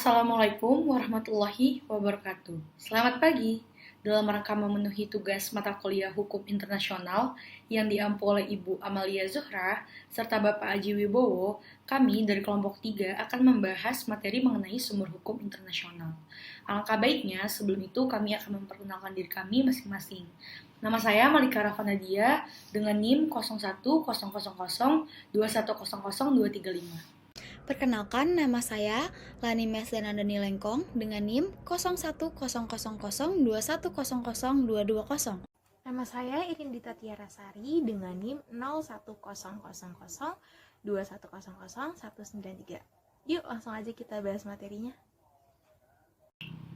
Assalamualaikum warahmatullahi wabarakatuh. Selamat pagi. Dalam rangka memenuhi tugas mata kuliah Hukum Internasional yang diampu oleh Ibu Amalia Zuhra serta Bapak Aji Wibowo, kami dari kelompok 3 akan membahas materi mengenai sumber hukum internasional. Alangkah baiknya sebelum itu kami akan memperkenalkan diri kami masing-masing. Nama saya Malika Rafanadia dengan NIM 010002100235. Perkenalkan, nama saya Lani Mesdanandani Lengkong dengan NIM 010002100220. Nama saya Irindita Tiarasari dengan NIM 010002100193. Yuk langsung aja kita bahas materinya.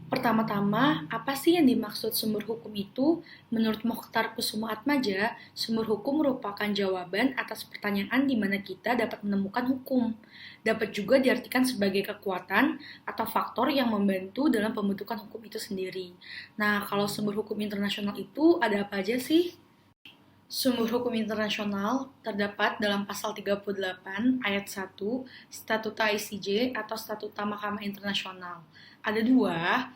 Pertama-tama, apa sih yang dimaksud sumber hukum itu? Menurut Mokhtar Kusumaatmadja, sumber hukum merupakan jawaban atas pertanyaan di mana kita dapat menemukan hukum. Dapat juga diartikan sebagai kekuatan atau faktor yang membantu dalam pembentukan hukum itu sendiri. Nah, kalau sumber hukum internasional itu ada apa aja sih? Sumber hukum internasional terdapat dalam pasal 38 ayat 1 Statuta ICJ atau Statuta Mahkamah Internasional. Ada dua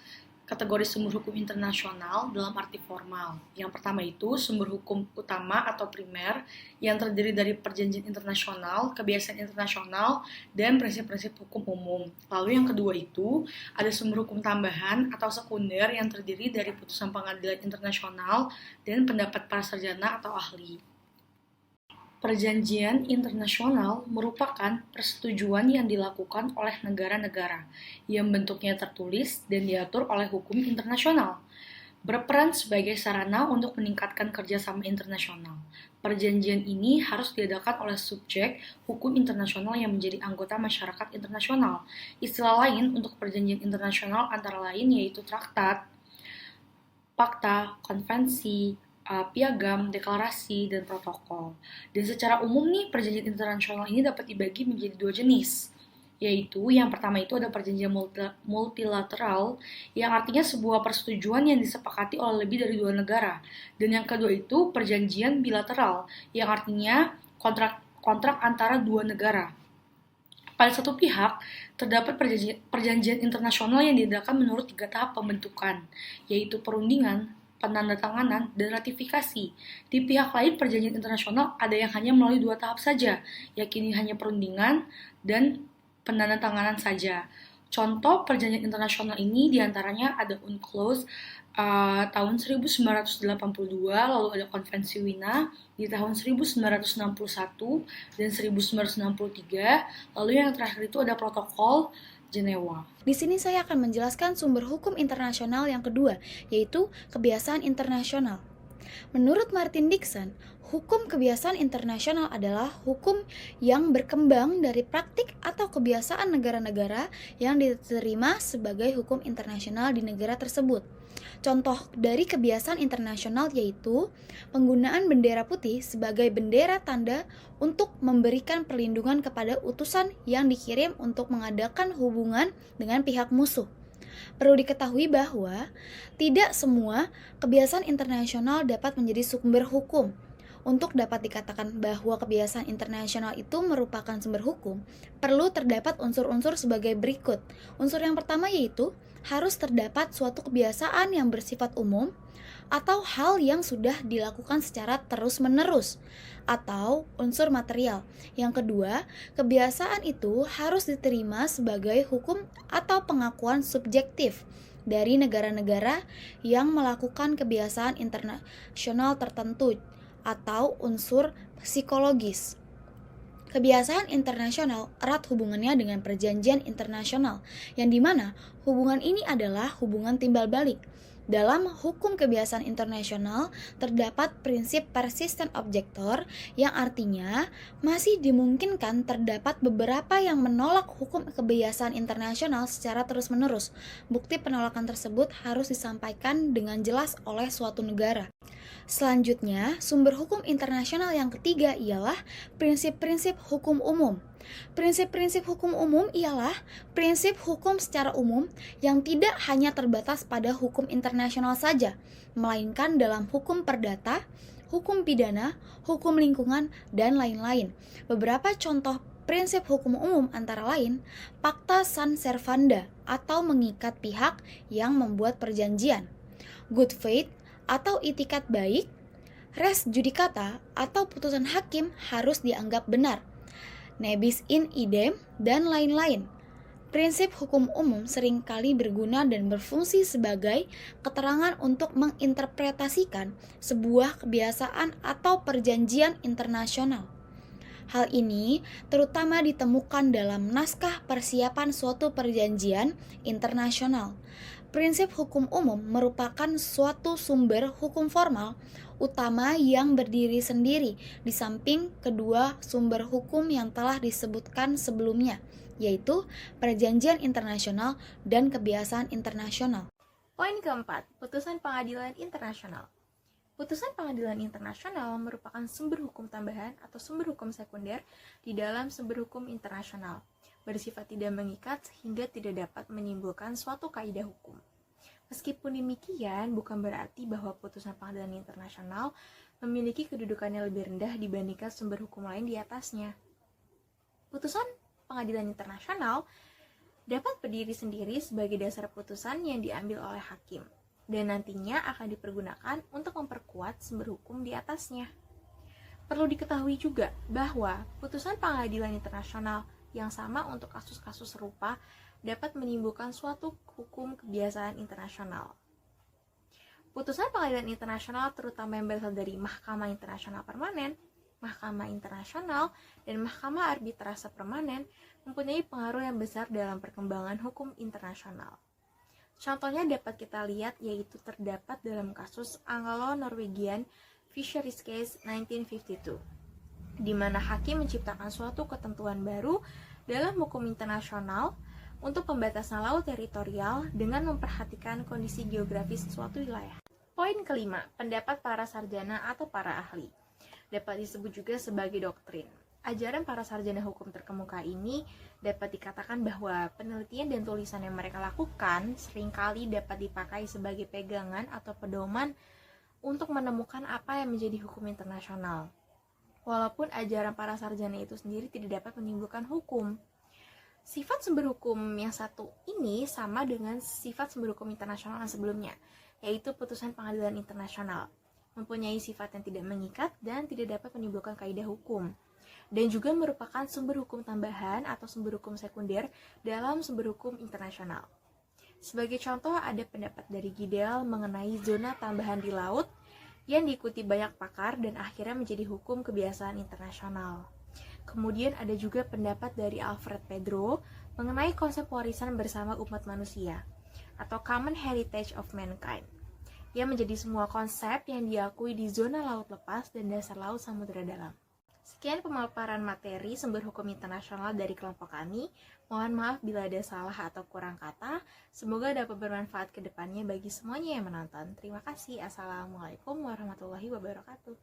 kategori sumber hukum internasional dalam arti formal. Yang pertama itu sumber hukum utama atau primer yang terdiri dari perjanjian internasional, kebiasaan internasional, dan prinsip-prinsip hukum umum. Lalu yang kedua itu ada sumber hukum tambahan atau sekunder yang terdiri dari putusan pengadilan internasional dan pendapat para sarjana atau ahli. Perjanjian internasional merupakan persetujuan yang dilakukan oleh negara-negara yang bentuknya tertulis dan diatur oleh hukum internasional, berperan sebagai sarana untuk meningkatkan kerjasama internasional. Perjanjian ini harus diadakan oleh subjek hukum internasional yang menjadi anggota masyarakat internasional. Istilah lain untuk perjanjian internasional antara lain yaitu traktat, fakta, konvensi, piagam, deklarasi, dan protokol. Dan secara umum nih, perjanjian internasional ini dapat dibagi menjadi dua jenis, yaitu yang pertama itu ada perjanjian multilateral, yang artinya sebuah persetujuan yang disepakati oleh lebih dari dua negara. Dan yang kedua itu perjanjian bilateral, yang artinya kontrak antara dua negara. Pada satu pihak, terdapat perjanjian internasional yang diadakan menurut 3 tahap pembentukan, yaitu perundingan, penandatanganan, dan ratifikasi. Di pihak lain, perjanjian internasional ada yang hanya melalui 2 tahap saja, yakni hanya perundingan dan penandatanganan saja. Contoh perjanjian internasional ini diantaranya ada UNCLOS tahun 1982, lalu ada Konvensi Wina di tahun 1961 dan 1963, lalu yang terakhir itu ada Protokol Jenewa. Di sini saya akan menjelaskan sumber hukum internasional yang kedua, yaitu kebiasaan internasional. Menurut Martin Dixon, hukum kebiasaan internasional adalah hukum yang berkembang dari praktik atau kebiasaan negara-negara yang diterima sebagai hukum internasional di negara tersebut. Contoh dari kebiasaan internasional yaitu penggunaan bendera putih sebagai bendera tanda untuk memberikan perlindungan kepada utusan yang dikirim untuk mengadakan hubungan dengan pihak musuh. Perlu diketahui bahwa tidak semua kebiasaan internasional dapat menjadi sumber hukum. Untuk dapat dikatakan bahwa kebiasaan internasional itu merupakan sumber hukum, perlu terdapat unsur-unsur sebagai berikut. Unsur yang pertama yaitu harus terdapat suatu kebiasaan yang bersifat umum atau hal yang sudah dilakukan secara terus-menerus, atau unsur material. Yang kedua, kebiasaan itu harus diterima sebagai hukum atau pengakuan subjektif dari negara-negara yang melakukan kebiasaan internasional tertentu, atau unsur psikologis. Kebiasaan internasional erat hubungannya dengan perjanjian internasional, yang dimana hubungan ini adalah hubungan timbal balik. Dalam hukum kebiasaan internasional terdapat prinsip persistent objector, yang artinya masih dimungkinkan terdapat beberapa yang menolak hukum kebiasaan internasional secara terus-menerus. Bukti penolakan tersebut harus disampaikan dengan jelas oleh suatu negara. Selanjutnya, sumber hukum internasional yang ketiga ialah prinsip-prinsip hukum umum. Prinsip-prinsip hukum umum ialah prinsip hukum secara umum yang tidak hanya terbatas pada hukum internasional saja, melainkan dalam hukum perdata, hukum pidana, hukum lingkungan, dan lain-lain. Beberapa contoh Prinsip hukum umum antara lain pacta sunt servanda atau mengikat pihak yang membuat perjanjian, good faith atau itikat baik, res judicata atau putusan hakim harus dianggap benar, nebis in idem, dan lain-lain. Prinsip hukum umum seringkali berguna dan berfungsi sebagai keterangan untuk menginterpretasikan sebuah kebiasaan atau perjanjian internasional. Hal ini terutama ditemukan dalam naskah persiapan suatu perjanjian internasional. Prinsip hukum umum merupakan suatu sumber hukum formal utama yang berdiri sendiri di samping kedua sumber hukum yang telah disebutkan sebelumnya, yaitu perjanjian internasional dan kebiasaan internasional. Poin keempat, putusan pengadilan internasional. Putusan pengadilan internasional merupakan sumber hukum tambahan atau sumber hukum sekunder di dalam sumber hukum internasional, bersifat tidak mengikat sehingga tidak dapat menimbulkan suatu kaidah hukum. Meskipun demikian, bukan berarti bahwa putusan pengadilan internasional memiliki kedudukan yang lebih rendah dibandingkan sumber hukum lain di atasnya. Putusan pengadilan internasional dapat berdiri sendiri sebagai dasar putusan yang diambil oleh hakim, dan nantinya akan dipergunakan untuk memperkuat sumber hukum di atasnya. Perlu diketahui juga bahwa putusan pengadilan internasional yang sama untuk kasus-kasus serupa dapat menimbulkan suatu hukum kebiasaan internasional. Putusan pengadilan internasional terutama yang berasal dari Mahkamah Internasional Permanen, Mahkamah Internasional, dan Mahkamah Arbitrase Permanen mempunyai pengaruh yang besar dalam perkembangan hukum internasional. Contohnya dapat kita lihat yaitu terdapat dalam kasus Anglo-Norwegian Fisheries Case 1952, di mana hakim menciptakan suatu ketentuan baru dalam hukum internasional untuk pembatasan laut teritorial dengan memperhatikan kondisi geografis suatu wilayah. Poin kelima, pendapat para sarjana atau para ahli. Dapat disebut juga sebagai doktrin. Ajaran para sarjana hukum terkemuka ini dapat dikatakan bahwa penelitian dan tulisan yang mereka lakukan seringkali dapat dipakai sebagai pegangan atau pedoman untuk menemukan apa yang menjadi hukum internasional. Walaupun ajaran para sarjana itu sendiri tidak dapat menimbulkan hukum. Sifat sumber hukum yang satu ini sama dengan sifat sumber hukum internasional yang sebelumnya, yaitu putusan pengadilan internasional. Mempunyai sifat yang tidak mengikat dan tidak dapat menimbulkan kaidah hukum, dan juga merupakan sumber hukum tambahan atau sumber hukum sekunder dalam sumber hukum internasional. Sebagai contoh, ada pendapat dari Gidel mengenai zona tambahan di laut yang diikuti banyak pakar dan akhirnya menjadi hukum kebiasaan internasional. Kemudian ada juga pendapat dari Alfred Pedro mengenai konsep warisan bersama umat manusia atau Common Heritage of Mankind, yang menjadi semua konsep yang diakui di zona laut lepas dan dasar laut samudera dalam. Sekian pemaparan materi sumber hukum internasional dari kelompok kami. Mohon maaf bila ada salah atau kurang kata. Semoga dapat bermanfaat ke depannya bagi semuanya yang menonton. Terima kasih. Assalamualaikum warahmatullahi wabarakatuh.